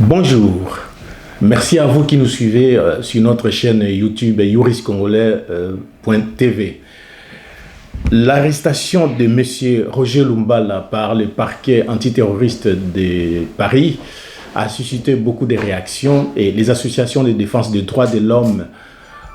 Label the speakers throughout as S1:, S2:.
S1: Bonjour, merci à vous qui nous suivez sur notre chaîne YouTube juriscongolais.tv. L'arrestation de M. Roger Lumbala par le parquet antiterroriste de Paris a suscité beaucoup de réactions et les associations de défense des droits de l'homme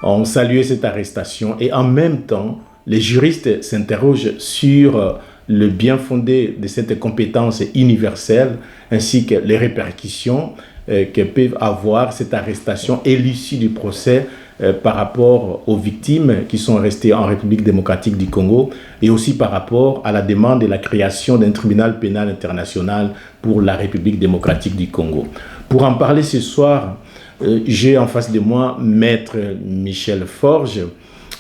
S1: ont salué cette arrestation et en même temps, les juristes s'interrogent sur le bien fondé de cette compétence universelle ainsi que les répercussions que peuvent avoir cette arrestation et l'issue du procès par rapport aux victimes qui sont restées en République démocratique du Congo et aussi par rapport à la demande de la création d'un tribunal pénal international pour la République démocratique du Congo. Pour en parler ce soir, j'ai en face de moi Maître Michel Forge,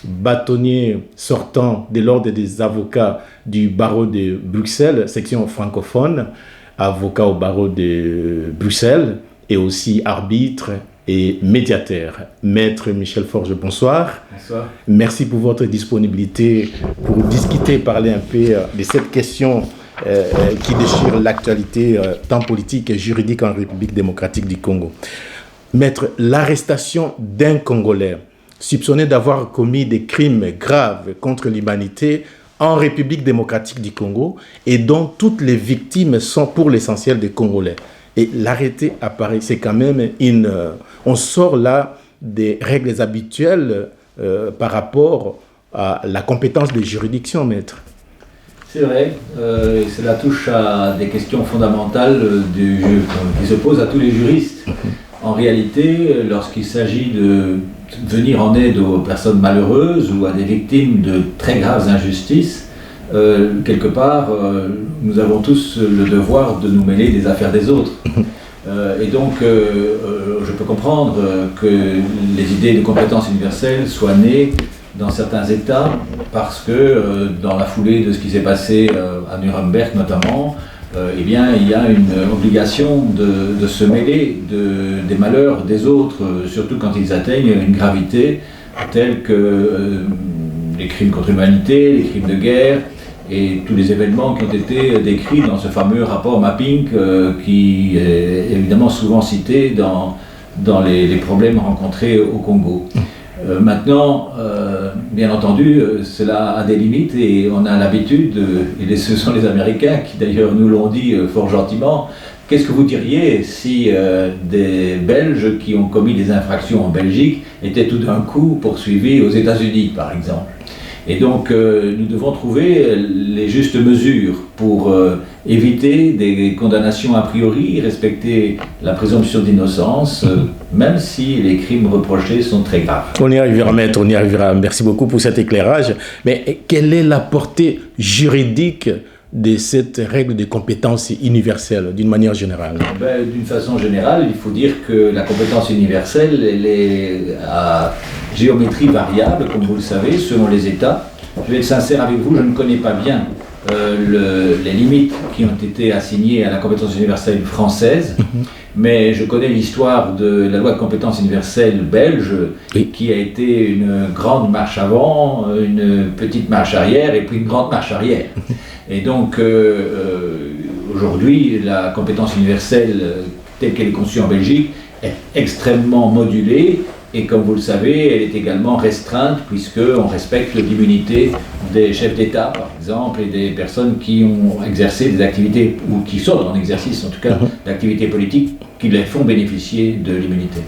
S1: bâtonnier sortant de l'ordre des avocats du barreau de Bruxelles, section francophone, avocat au barreau de Bruxelles et aussi arbitre et médiateur. Maître Michel Forge, bonsoir.
S2: Bonsoir.
S1: Merci pour votre disponibilité pour discuter, parler un peu de cette question qui déchire l'actualité tant politique et juridique en République démocratique du Congo. Maître, l'arrestation d'un Congolais soupçonné d'avoir commis des crimes graves contre l'humanité en République démocratique du Congo et dont toutes les victimes sont pour l'essentiel des Congolais. Et l'arrêté apparaît, c'est quand même on sort là des règles habituelles par rapport à la compétence des juridictions, maître.
S2: C'est vrai, cela touche à des questions fondamentales qui se posent à tous les juristes. En réalité, lorsqu'il s'agit de venir en aide aux personnes malheureuses ou à des victimes de très graves injustices, quelque part, nous avons tous le devoir de nous mêler des affaires des autres. Et donc, je peux comprendre que les idées de compétence universelle soient nées dans certains États parce que, dans la foulée de ce qui s'est passé à Nuremberg notamment, eh bien, il y a une obligation de se mêler des malheurs des autres, surtout quand ils atteignent une gravité telle que les crimes contre l'humanité, les crimes de guerre et tous les événements qui ont été décrits dans ce fameux rapport Mapping qui est évidemment souvent cité dans les problèmes rencontrés au Congo. Maintenant, bien entendu, cela a des limites et on a l'habitude, et ce sont les Américains qui d'ailleurs nous l'ont dit fort gentiment, qu'est-ce que vous diriez si des Belges qui ont commis des infractions en Belgique étaient tout d'un coup poursuivis aux États-Unis, par exemple? Et donc, nous devons trouver les justes mesures pour éviter des condamnations a priori, respecter la présomption d'innocence, même si les crimes reprochés sont très graves.
S1: On y arrivera, maître, on y arrivera. Merci beaucoup pour cet éclairage. Mais quelle est la portée juridique de cette règle de compétence universelle, d'une manière générale?
S2: D'une façon générale, il faut dire que la compétence universelle, elle est à géométrie variable, comme vous le savez, selon les États. Je vais être sincère avec vous, je ne connais pas bien les limites qui ont été assignées à la compétence universelle française, mais je connais l'histoire de la loi de compétence universelle belge, qui a été une grande marche avant, une petite marche arrière et puis une grande marche arrière. Et donc, aujourd'hui, la compétence universelle telle qu'elle est conçue en Belgique est extrêmement modulée et comme vous le savez, elle est également restreinte puisqu'on respecte l'immunité des chefs d'État, par exemple, et des personnes qui ont exercé des activités, ou qui sont en exercice en tout cas, d'activités politiques qui les font bénéficier de l'immunité.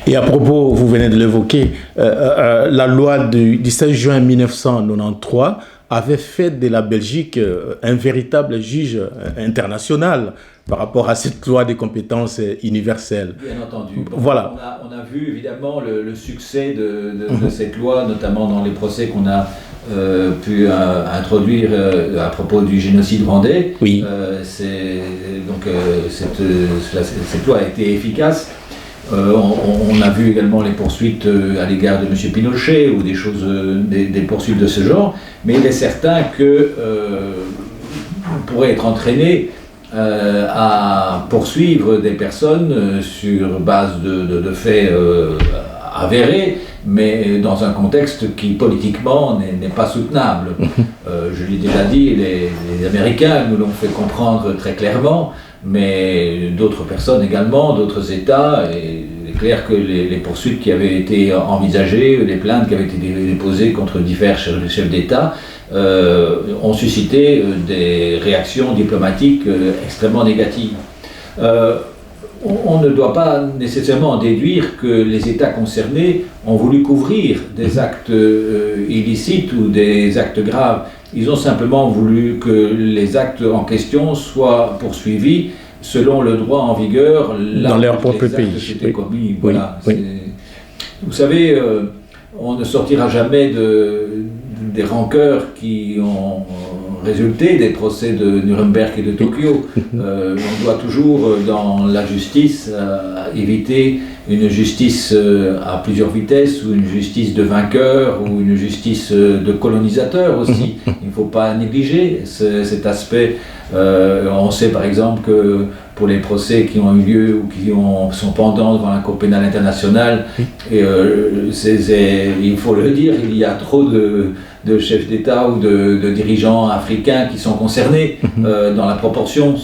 S1: Et à propos, vous venez de l'évoquer, la loi du 16 juin 1993 avait fait de la Belgique un véritable juge international par rapport à cette loi des compétences universelles.
S2: Bien entendu.
S1: Voilà.
S2: On a vu évidemment le succès de cette loi, notamment dans les procès qu'on a pu introduire à propos du génocide rwandais.
S1: Oui.
S2: Cette loi a été efficace. On a vu également les poursuites à l'égard de M. Pinochet ou des poursuites de ce genre, mais il est certain que on pourrait être entraîné à poursuivre des personnes sur base de faits avérés, mais dans un contexte qui politiquement n'est pas soutenable. Je l'ai déjà dit, les Américains nous l'ont fait comprendre très clairement. mais d'autres personnes également, d'autres États. Et il est clair que les poursuites qui avaient été envisagées, les plaintes qui avaient été déposées contre divers chefs d'État ont suscité des réactions diplomatiques extrêmement négatives. On ne doit pas nécessairement en déduire que les États concernés ont voulu couvrir des actes illicites ou des actes graves. Ils ont simplement voulu que les actes en question soient poursuivis selon le droit en vigueur
S1: dans leur propre pays.
S2: Commis. Voilà. Vous savez, on ne sortira jamais des rancœurs qui ont résulté des procès de Nuremberg et de Tokyo. On doit toujours, dans la justice, éviter une justice à plusieurs vitesses, ou une justice de vainqueur, ou une justice de colonisateur aussi. Il ne faut pas négliger cet aspect. On sait par exemple que pour les procès qui ont eu lieu ou qui sont pendants devant la Cour pénale internationale, il faut le dire, il y a trop de chefs d'État ou de dirigeants africains qui sont concernés dans la proportion.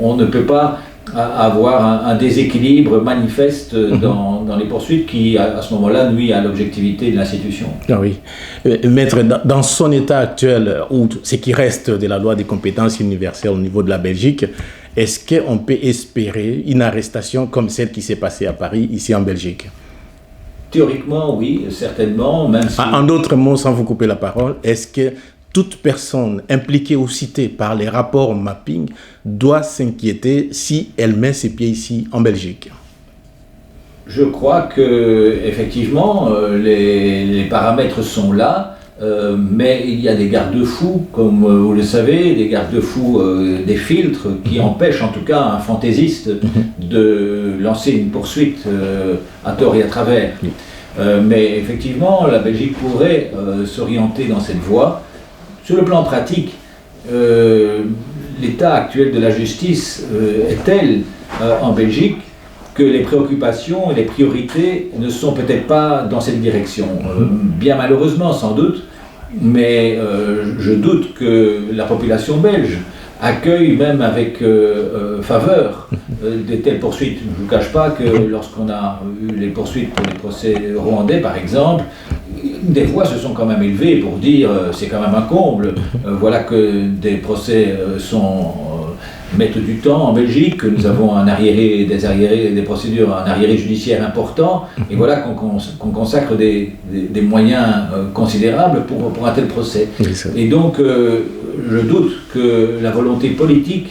S2: On ne peut pas avoir un déséquilibre manifeste dans les poursuites qui, à ce moment-là, nuit à l'objectivité de l'institution.
S1: Ah oui. Maître, dans son état actuel, ou ce qui reste de la loi des compétences universelles au niveau de la Belgique, est-ce qu'on peut espérer une arrestation comme celle qui s'est passée à Paris, ici en Belgique?
S2: Théoriquement, oui, certainement. Même si...
S1: En d'autres mots, sans vous couper la parole, est-ce que toute personne impliquée ou citée par les rapports mapping doit s'inquiéter si elle met ses pieds ici en Belgique?
S2: Je crois que effectivement les paramètres sont là, mais il y a des garde-fous, comme vous le savez, des garde-fous, des filtres qui empêchent en tout cas un fantaisiste de lancer une poursuite à tort et à travers. Mais effectivement, la Belgique pourrait s'orienter dans cette voie. Sur le plan pratique, l'état actuel de la justice est tel en Belgique que les préoccupations et les priorités ne sont peut-être pas dans cette direction. Bien malheureusement, sans doute, mais je doute que la population belge accueille même avec faveur de telles poursuites. Je ne vous cache pas que lorsqu'on a eu les poursuites pour les procès rwandais, par exemple, des voix se sont quand même élevées pour dire c'est quand même un comble. Voilà que des procès mettent du temps en Belgique, que nous avons des procédures, un arriéré judiciaire important, et voilà qu'on consacre des moyens considérables pour un tel procès. Et donc, je doute que la volonté politique,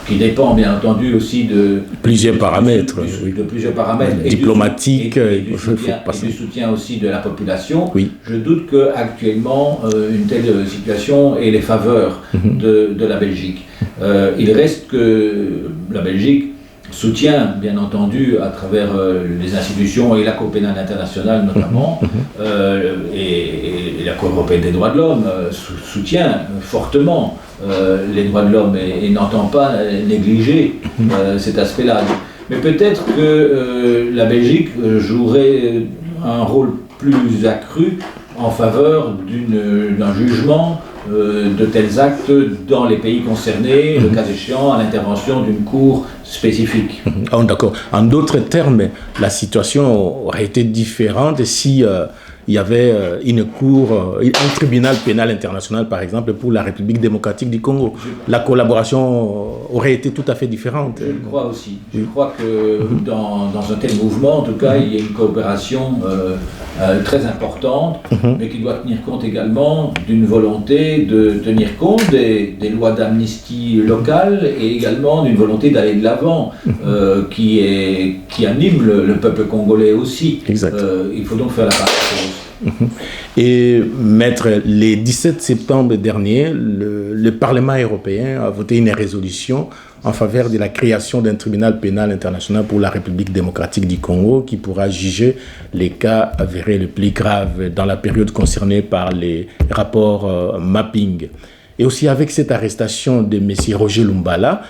S2: qui dépend bien entendu aussi de
S1: plusieurs paramètres, diplomatiques,
S2: et du soutien aussi de la population. Oui. Je doute qu'actuellement une telle situation ait les faveurs de la Belgique. Il reste que la Belgique soutient bien entendu à travers les institutions et la Cour pénale internationale notamment, et la Cour européenne des droits de l'homme soutient fortement les droits de l'homme et n'entend pas négliger cet aspect-là. Mais peut-être que la Belgique jouerait un rôle plus accru en faveur d'un jugement de tels actes dans les pays concernés, le cas échéant à l'intervention d'une cour spécifique.
S1: Oh, d'accord. En d'autres termes, la situation aurait été différente si il y avait un tribunal pénal international, par exemple, pour la République démocratique du Congo. La collaboration aurait été tout à fait différente.
S2: Je le crois aussi. Je crois que dans un tel mouvement, en tout cas, il y a une coopération très importante, mais qui doit tenir compte également d'une volonté de tenir compte des lois d'amnistie locales et également d'une volonté d'aller de l'avant qui anime le peuple congolais aussi. Il faut donc faire la part des choses.
S1: Et maître, le 17 septembre dernier, le Parlement européen a voté une résolution en faveur de la création d'un tribunal pénal international pour la République démocratique du Congo qui pourra juger les cas avérés les plus graves dans la période concernée par les rapports mapping. Et aussi avec cette arrestation de M. Roger Lumbala,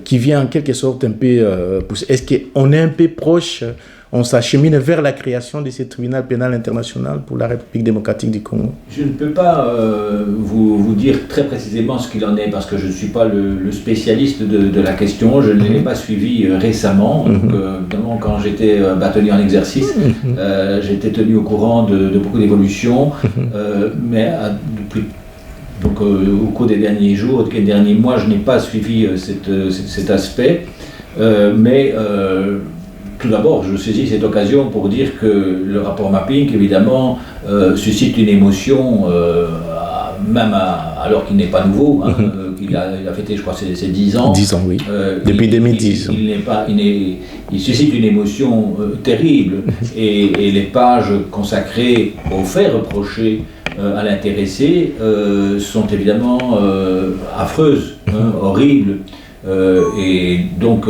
S1: qui vient en quelque sorte un peu pousser. Est-ce qu'on est un peu proche on s'achemine vers la création de ce tribunal pénal international pour la République démocratique du Congo?
S2: Je ne peux pas vous dire très précisément ce qu'il en est, parce que je ne suis pas le spécialiste de la question. Je ne l'ai pas suivi récemment. Donc, évidemment, quand j'étais bâtonnier en exercice, j'étais tenu au courant de beaucoup d'évolutions, mais depuis... Donc, au cours des derniers jours, des derniers mois, je n'ai pas suivi cet aspect. Mais tout d'abord, je saisis cette occasion pour dire que le rapport Mapping, évidemment, suscite une émotion, même alors qu'il n'est pas nouveau. Hein, il a fêté, je crois, ses 10 ans.
S1: 10 ans, oui. Depuis 2010.
S2: Il suscite une émotion terrible. Et les pages consacrées aux faits reprochés à l'intéressé sont évidemment affreuses, horribles, et donc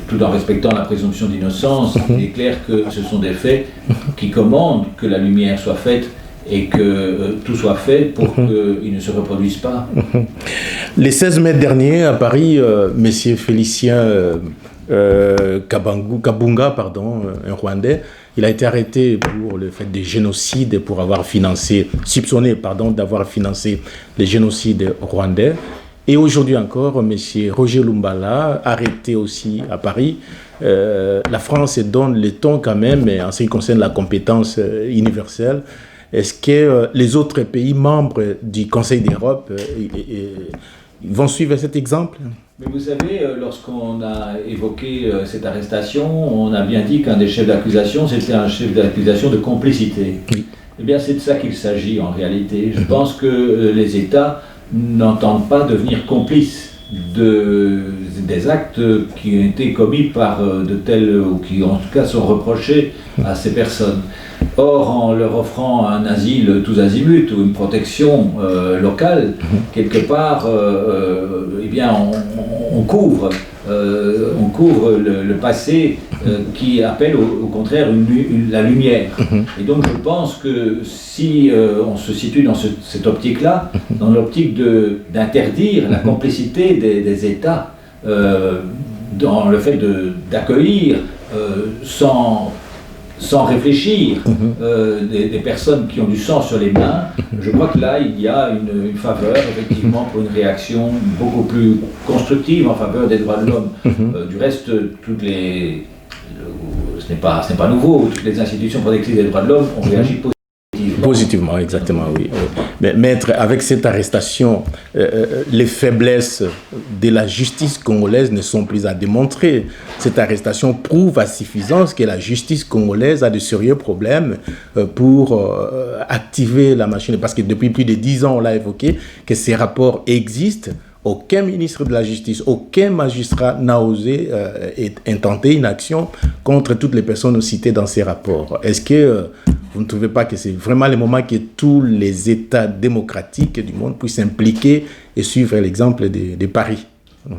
S2: tout en respectant la présomption d'innocence, il est clair que ce sont des faits qui commandent que la lumière soit faite et que tout soit fait pour qu'ils ne se reproduisent pas.
S1: Les 16 mai dernier, à Paris, Monsieur Félicien Kabunga, un Rwandais, il a été arrêté pour le fait des génocides, pour avoir soupçonné d'avoir financé les génocides rwandais. Et aujourd'hui encore, M. Roger Lumbala, arrêté aussi à Paris. La France donne le ton quand même, en ce qui concerne la compétence universelle. Est-ce que les autres pays membres du Conseil d'Europe vont suivre cet exemple?
S2: Mais vous savez, lorsqu'on a évoqué cette arrestation, on a bien dit qu'un des chefs d'accusation, c'était un chef d'accusation de complicité.
S1: Oui.
S2: Eh bien, c'est de ça qu'il s'agit en réalité. Je pense que les États n'entendent pas devenir complices des actes qui ont été commis par de tels, ou qui en tout cas sont reprochés à ces personnes. Or, en leur offrant un asile tous azimuts ou une protection locale, quelque part, eh bien, on couvre le passé qui appelle au contraire la lumière. Et donc je pense que si on se situe dans cette optique-là, dans l'optique d'interdire la complicité des États, dans le fait d'accueillir sans réfléchir des personnes qui ont du sang sur les mains, je crois que là, il y a une faveur, effectivement, pour une réaction beaucoup plus constructive en faveur des droits de l'homme. Du reste, ce n'est pas nouveau, toutes les institutions protectrices des droits de l'homme ont réagi positivement.
S1: Positivement, exactement, oui. Mais maître, avec cette arrestation, les faiblesses de la justice congolaise ne sont plus à démontrer. Cette arrestation prouve à suffisance que la justice congolaise a de sérieux problèmes pour activer la machine. Parce que depuis plus de 10 ans, on l'a évoqué, que ces rapports existent. Aucun ministre de la Justice, aucun magistrat n'a osé intenter une action contre toutes les personnes citées dans ces rapports. Est-ce que vous ne trouvez pas que c'est vraiment le moment que tous les États démocratiques du monde puissent s'impliquer et suivre l'exemple de Paris?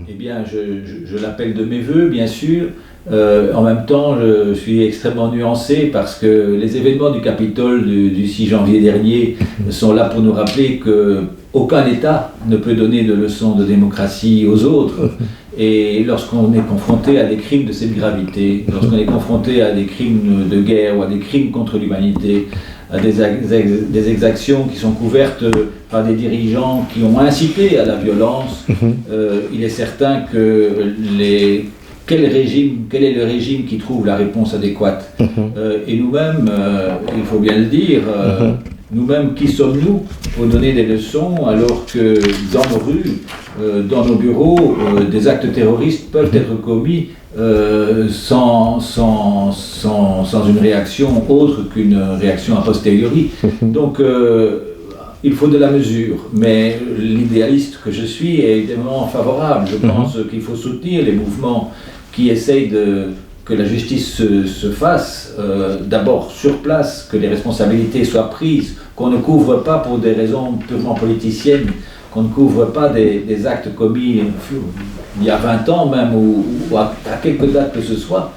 S2: Eh bien, je l'appelle de mes voeux, bien sûr. En même temps, je suis extrêmement nuancé parce que les événements du Capitole du 6 janvier dernier sont là pour nous rappeler qu'aucun État ne peut donner de leçons de démocratie aux autres. Et lorsqu'on est confronté à des crimes de cette gravité, lorsqu'on est confronté à des crimes de guerre ou à des crimes contre l'humanité, à des exactions qui sont couvertes par des dirigeants qui ont incité à la violence, il est certain que quel est le régime qui trouve la réponse adéquate? Et nous-mêmes, il faut bien le dire, nous-mêmes, qui sommes-nous pour donner des leçons alors que dans nos rues, dans nos bureaux, des actes terroristes peuvent être commis sans une réaction autre qu'une réaction a posteriori. Donc, il faut de la mesure, mais l'idéaliste que je suis est évidemment favorable. Je pense qu'il faut soutenir les mouvements qui essayent que la justice se fasse, d'abord sur place, que les responsabilités soient prises, qu'on ne couvre pas pour des raisons purement politiciennes, qu'on ne couvre pas des actes commis il y a 20 ans même, ou à quelque date que ce soit,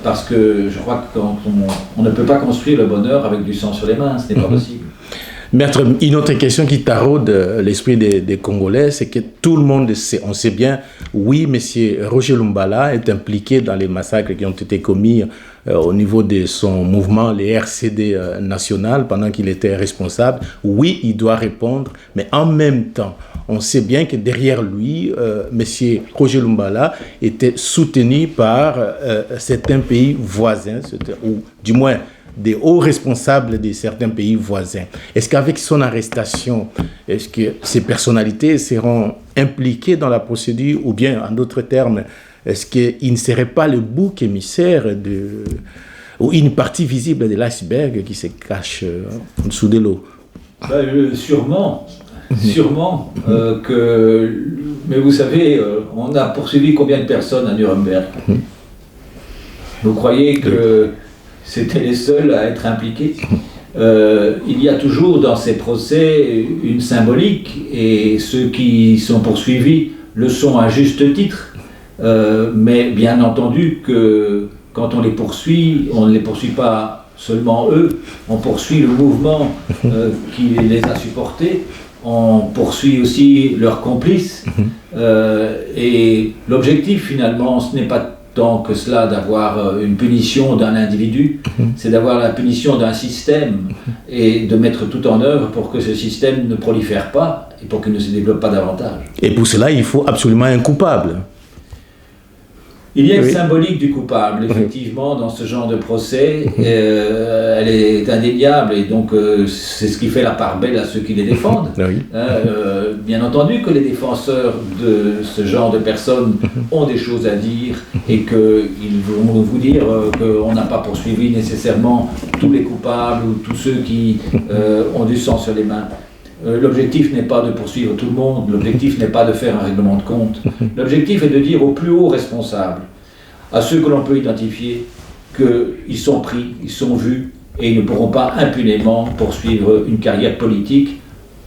S2: parce que je crois qu'on ne peut pas construire le bonheur avec du sang sur les mains, ce n'est pas possible.
S1: Maître, une autre question qui taraude l'esprit des Congolais, c'est que tout le monde sait, on sait bien, oui, M. Roger Lumbala est impliqué dans les massacres qui ont été commis au niveau de son mouvement, les RCD national, pendant qu'il était responsable. Oui, il doit répondre, mais en même temps, on sait bien que derrière lui, M. Roger Lumbala était soutenu par certains pays voisins, ou du moins des hauts responsables de certains pays voisins. Est-ce qu'avec son arrestation, est-ce que ces personnalités seront impliquées dans la procédure, ou bien, en d'autres termes, est-ce qu'il ne serait pas le bouc émissaire ou une partie visible de l'iceberg qui se cache en dessous de l'eau?
S2: Sûrement. Sûrement mais vous savez, on a poursuivi combien de personnes à Nuremberg? Vous croyez que c'était les seuls à être impliqués? Il y a toujours dans ces procès une symbolique, et ceux qui sont poursuivis le sont à juste titre, mais bien entendu que quand on les poursuit, on ne les poursuit pas seulement eux, on poursuit le mouvement qui les a supportés, on poursuit aussi leurs complices, et l'objectif finalement, ce n'est pas tant que cela d'avoir une punition d'un individu, c'est d'avoir la punition d'un système et de mettre tout en œuvre pour que ce système ne prolifère pas et pour qu'il ne se développe pas davantage.
S1: Et pour cela, il faut absolument un coupable.
S2: Il y a une symbolique du coupable, effectivement, dans ce genre de procès. Elle est indéniable, et donc c'est ce qui fait la part belle à ceux qui les défendent. Bien entendu que les défenseurs de ce genre de personnes ont des choses à dire, et qu'ils vont vous dire qu'on n'a pas poursuivi nécessairement tous les coupables ou tous ceux qui ont du sang sur les mains. L'objectif n'est pas de poursuivre tout le monde, l'objectif n'est pas de faire un règlement de compte. L'objectif est de dire aux plus hauts responsables, à ceux que l'on peut identifier, qu'ils sont pris, ils sont vus, et ils ne pourront pas impunément poursuivre une carrière politique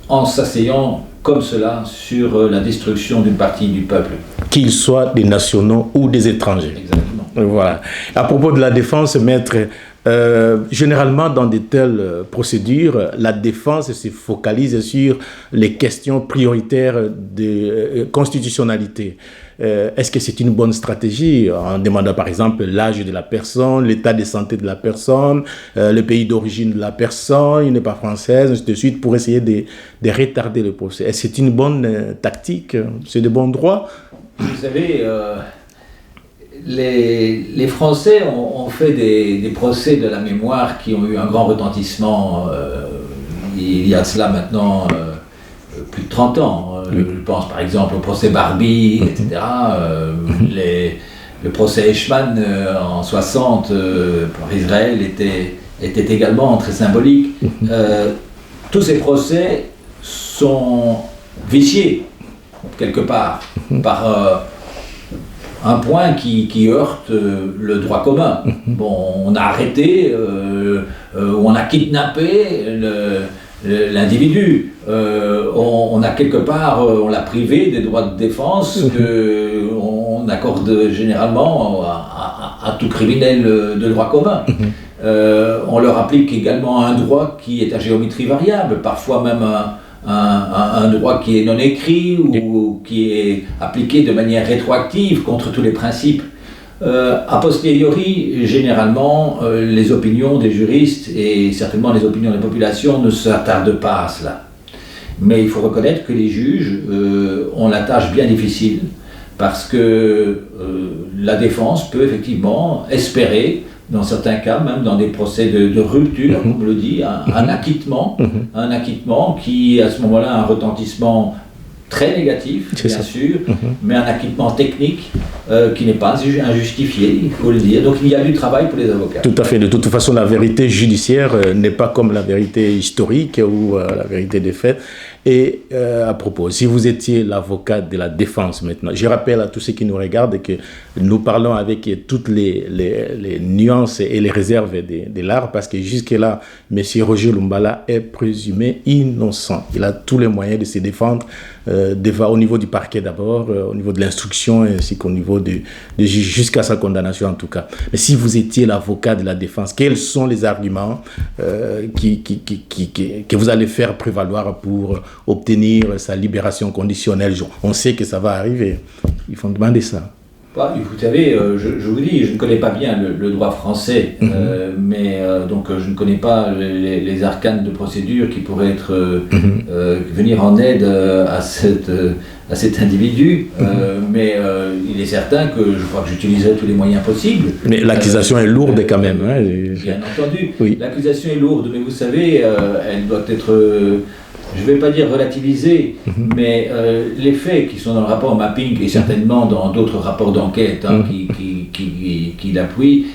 S2: en s'asseyant comme cela sur la destruction d'une partie du peuple.
S1: Qu'ils soient des nationaux ou des étrangers.
S2: Exactement.
S1: Voilà. À propos de la défense, maître, généralement, dans de telles procédures, la défense se focalise sur les questions prioritaires de constitutionnalité. Est-ce que c'est une bonne stratégie en demandant par exemple l'âge de la personne, l'état de santé de la personne, le pays d'origine de la personne, il n'est pas française, ainsi de suite, pour essayer de retarder le procès? Est-ce que c'est une bonne tactique? C'est de bon droit?
S2: Vous savez, les Français ont fait des procès de la mémoire qui ont eu un grand retentissement il y a cela maintenant plus de 30 ans. Je pense par exemple au procès Barbie, etc. Le procès Eichmann en 60 par Israël était également très symbolique. Tous ces procès sont viciés quelque part par un point qui heurte le droit commun. Bon, on a arrêté, on a kidnappé l'individu, on a quelque part, on l'a privé des droits de défense qu'on accorde généralement à tout criminel de droit commun. On leur applique également un droit qui est à géométrie variable, parfois même un droit qui est non écrit ou qui est appliqué de manière rétroactive contre tous les principes. A posteriori, généralement, les opinions des juristes et certainement les opinions des populations ne s'attardent pas à cela. Mais il faut reconnaître que les juges ont la tâche bien difficile, parce que la défense peut effectivement espérer, dans certains cas, même dans des procès de rupture, comme on le dit, un acquittement qui, à ce moment-là, a un retentissement très négatif, bien sûr, mais un acquittement technique qui n'est pas injustifié, il faut le dire. Donc il y a du travail pour les avocats.
S1: Tout à fait. De toute façon, la vérité judiciaire n'est pas comme la vérité historique ou la vérité des faits. Et à propos, si vous étiez l'avocat de la défense maintenant, je rappelle à tous ceux qui nous regardent que nous parlons avec toutes les nuances et les réserves de l'art, parce que jusque-là, M. Roger Lumbala est présumé innocent. Il a tous les moyens de se défendre au niveau du parquet d'abord, au niveau de l'instruction, ainsi qu'au niveau de juge, jusqu'à sa condamnation en tout cas. Mais si vous étiez l'avocat de la défense, quels sont les arguments que vous allez faire prévaloir pour obtenir sa libération conditionnelle? On sait que ça va arriver. Il faut demander ça.
S2: Vous savez, je vous dis, je ne connais pas bien le droit français, mais donc je ne connais pas les arcanes de procédure qui pourraient venir en aide à cet individu, mais il est certain que je crois que j'utiliserai tous les moyens possibles.
S1: Mais l'accusation est lourde quand même. Hein,
S2: bien entendu,
S1: oui.
S2: L'accusation est lourde, mais vous savez, elle doit être... je ne vais pas dire relativiser, mais les faits qui sont dans le rapport mapping et certainement dans d'autres rapports d'enquête qui l'appuient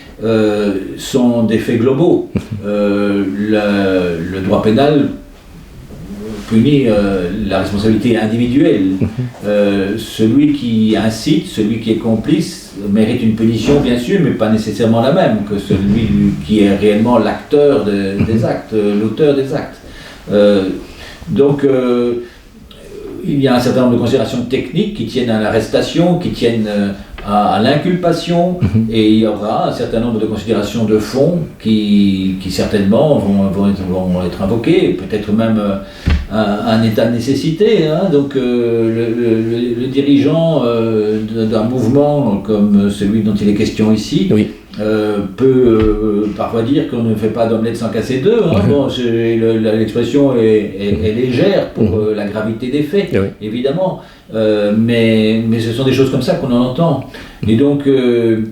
S2: sont des faits globaux. Le droit pénal punit la responsabilité individuelle. Celui qui incite, celui qui est complice mérite une punition bien sûr, mais pas nécessairement la même que celui qui est réellement l'acteur des actes, l'auteur des actes. Donc, il y a un certain nombre de considérations techniques qui tiennent à l'arrestation, qui tiennent à l'inculpation, et il y aura un certain nombre de considérations de fond qui certainement vont être invoquées, peut-être même un état de nécessité. Hein. Donc, le dirigeant d'un mouvement comme celui dont il est question ici, oui. Peut parfois dire qu'on ne fait pas d'omelette sans casser deux. Hein. Bon, l'expression est légère pour la gravité des faits, oui. Évidemment, mais ce sont des choses comme ça qu'on en entend. Et donc, le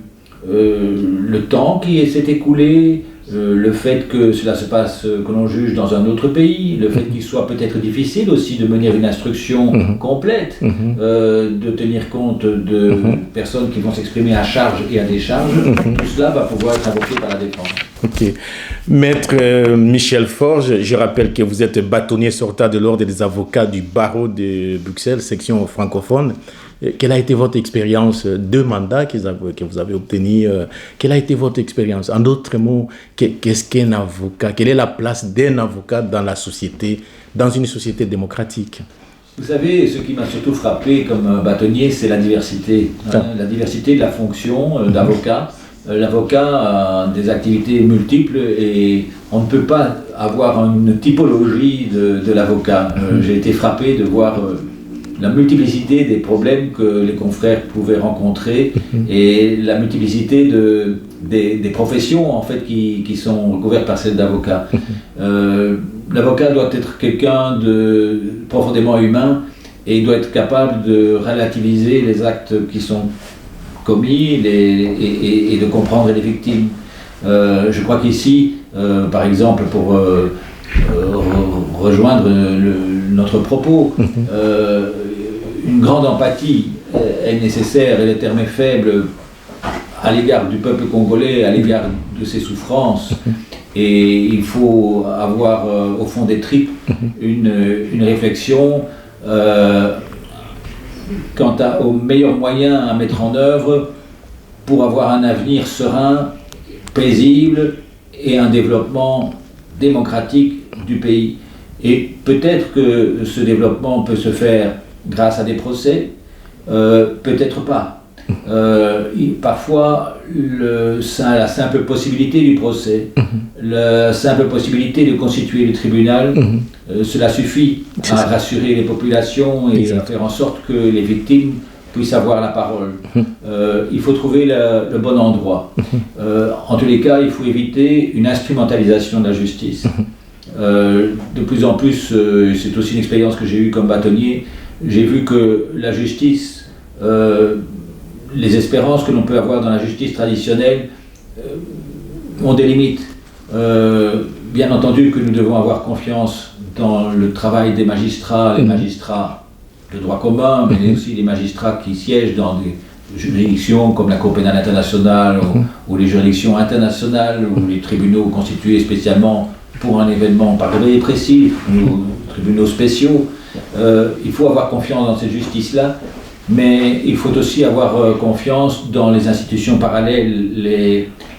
S2: temps qui s'est écoulé, le fait que cela se passe, que l'on juge dans un autre pays, le fait qu'il soit peut-être difficile aussi de mener une instruction complète, de tenir compte de personnes qui vont s'exprimer à charge et à décharge, tout cela va pouvoir être invoqué par la défense.
S1: Ok. Maître Michel Forge, je rappelle que vous êtes bâtonnier sortant de l'ordre des avocats du barreau de Bruxelles, section francophone. Quelle a été votre expérience, 2 mandats que vous avez obtenus, quelle a été votre expérience? En d'autres mots, qu'est-ce qu'un avocat? Quelle est la place d'un avocat dans la société, dans une société démocratique?
S2: Vous savez, ce qui m'a surtout frappé comme bâtonnier, c'est la diversité. La diversité de la fonction d'avocat. L'avocat a des activités multiples et on ne peut pas avoir une typologie de l'avocat. J'ai été frappé de voir la multiplicité des problèmes que les confrères pouvaient rencontrer et la multiplicité des professions en fait qui sont recouvertes par celle d'avocat. L'avocat doit être quelqu'un de profondément humain et il doit être capable de relativiser les actes qui sont commis et de comprendre les victimes. Je crois qu'ici, par exemple, pour rejoindre notre propos, une grande empathie est nécessaire et le terme est faible à l'égard du peuple congolais, à l'égard de ses souffrances. Et il faut avoir au fond des tripes une réflexion quant aux meilleurs moyens à mettre en œuvre pour avoir un avenir serein, paisible et un développement démocratique du pays. Et peut-être que ce développement peut se faire grâce à des procès, peut-être pas. Parfois, la simple possibilité du procès, la simple possibilité de constituer le tribunal, cela suffit à rassurer les populations et à faire en sorte que les victimes puissent avoir la parole. Il faut trouver le bon endroit. En tous les cas, il faut éviter une instrumentalisation de la justice. De plus en plus, c'est aussi une expérience que j'ai eue comme bâtonnier, j'ai vu que la justice, les espérances que l'on peut avoir dans la justice traditionnelle ont des limites. Bien entendu que nous devons avoir confiance dans le travail des magistrats, les magistrats de droit commun, mais aussi les magistrats qui siègent dans des juridictions comme la Cour pénale internationale ou les juridictions internationales ou les tribunaux constitués spécialement pour un événement particulier et précis, ou tribunaux spéciaux. Il faut avoir confiance dans cette justice-là, mais il faut aussi avoir confiance dans les institutions parallèles,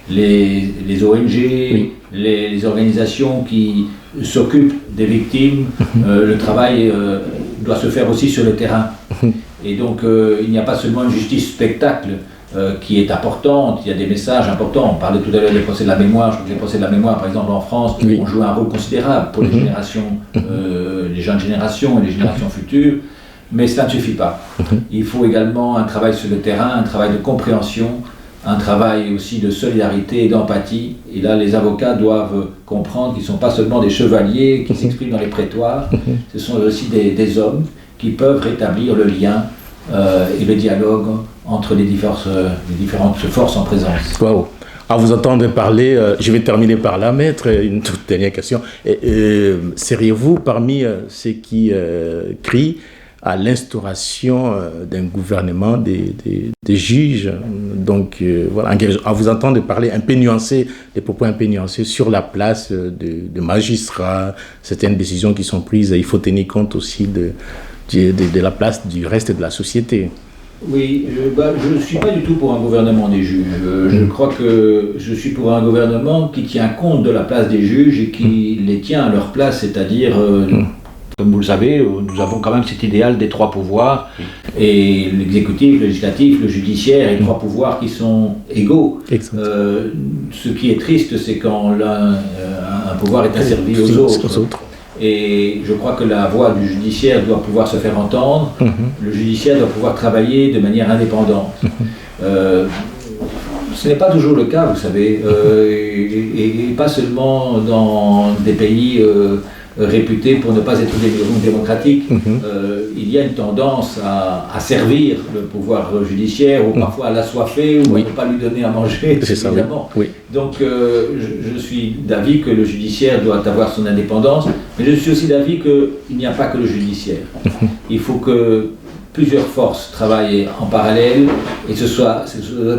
S2: les ONG, oui. les organisations qui s'occupent des victimes. Le travail doit se faire aussi sur le terrain. Et donc il n'y a pas seulement une justice spectacle qui est importante, il y a des messages importants. On parlait tout à l'heure des procès de la mémoire. Je crois que les procès de la mémoire, par exemple en France, oui. ont joué un rôle considérable pour les générations, les jeunes générations et les générations futures. Mais cela ne suffit pas. Il faut également un travail sur le terrain, un travail de compréhension, un travail aussi de solidarité et d'empathie. Et là, les avocats doivent comprendre qu'ils ne sont pas seulement des chevaliers qui s'expriment dans les prétoires, ce sont aussi des hommes qui peuvent rétablir le lien et le dialogue entre les différentes forces en présence.
S1: Wow. À vous entendre parler, je vais terminer par là, maître, une toute dernière question. Seriez-vous parmi ceux qui crient à l'instauration d'un gouvernement des juges, donc voilà, à vous entendre parler un peu nuancé, des propos un peu nuancés sur la place de magistrats, certaines décisions qui sont prises, il faut tenir compte aussi de la place du reste de la société.
S2: Oui, je ne suis pas du tout pour un gouvernement des juges. Je crois que je suis pour un gouvernement qui tient compte de la place des juges et qui les tient à leur place, c'est-à-dire... Comme vous le savez, nous avons quand même cet idéal des trois pouvoirs, et l'exécutif, le législatif, le judiciaire, et trois pouvoirs qui sont égaux. Ce qui est triste, c'est quand un pouvoir est asservi aux autres. Et je crois que la voix du judiciaire doit pouvoir se faire entendre, le judiciaire doit pouvoir travailler de manière indépendante. Ce n'est pas toujours le cas, vous savez, et pas seulement dans des pays... réputé pour ne pas être démocratique, il y a une tendance à servir le pouvoir judiciaire ou parfois à l'assoiffer ou à ne pas lui donner à manger, évidemment. Oui. Donc je suis d'avis que le judiciaire doit avoir son indépendance, mais je suis aussi d'avis qu'il n'y a pas que le judiciaire. Il faut que plusieurs forces travaillent en parallèle et ce doit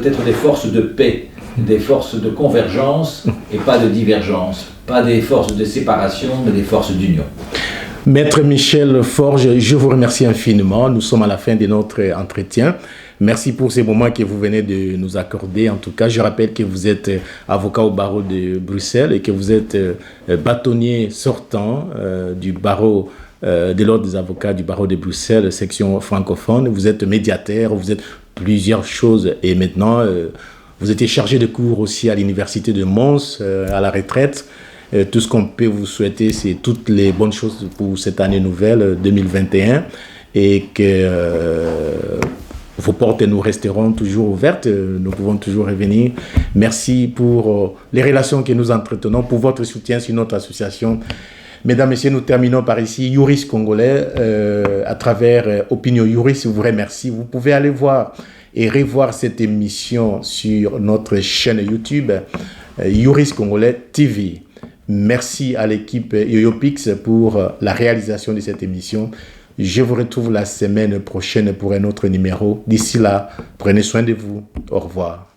S2: être des forces de paix, des forces de convergence et pas de divergence. Pas des forces de séparation, mais des forces d'union.
S1: Maître Michel Forge, je vous remercie infiniment. Nous sommes à la fin de notre entretien. Merci pour ces moments que vous venez de nous accorder. En tout cas, je rappelle que vous êtes avocat au barreau de Bruxelles et que vous êtes bâtonnier sortant du barreau de l'ordre des avocats du barreau de Bruxelles, section francophone. Vous êtes médiateur, vous êtes plusieurs choses et maintenant... vous étiez chargé de cours aussi à l'université de Mons, à la retraite. Tout ce qu'on peut vous souhaiter, c'est toutes les bonnes choses pour cette année nouvelle 2021 et que vos portes nous resteront toujours ouvertes. Nous pouvons toujours revenir. Merci pour les relations que nous entretenons, pour votre soutien sur notre association. Mesdames, Messieurs, nous terminons par ici. Juris Congolais, à travers Opinion Juris, vous remercie. Vous pouvez aller voir et revoir cette émission sur notre chaîne YouTube, Juris Congolais TV. Merci à l'équipe YoYoPix pour la réalisation de cette émission. Je vous retrouve la semaine prochaine pour un autre numéro. D'ici là, prenez soin de vous. Au revoir.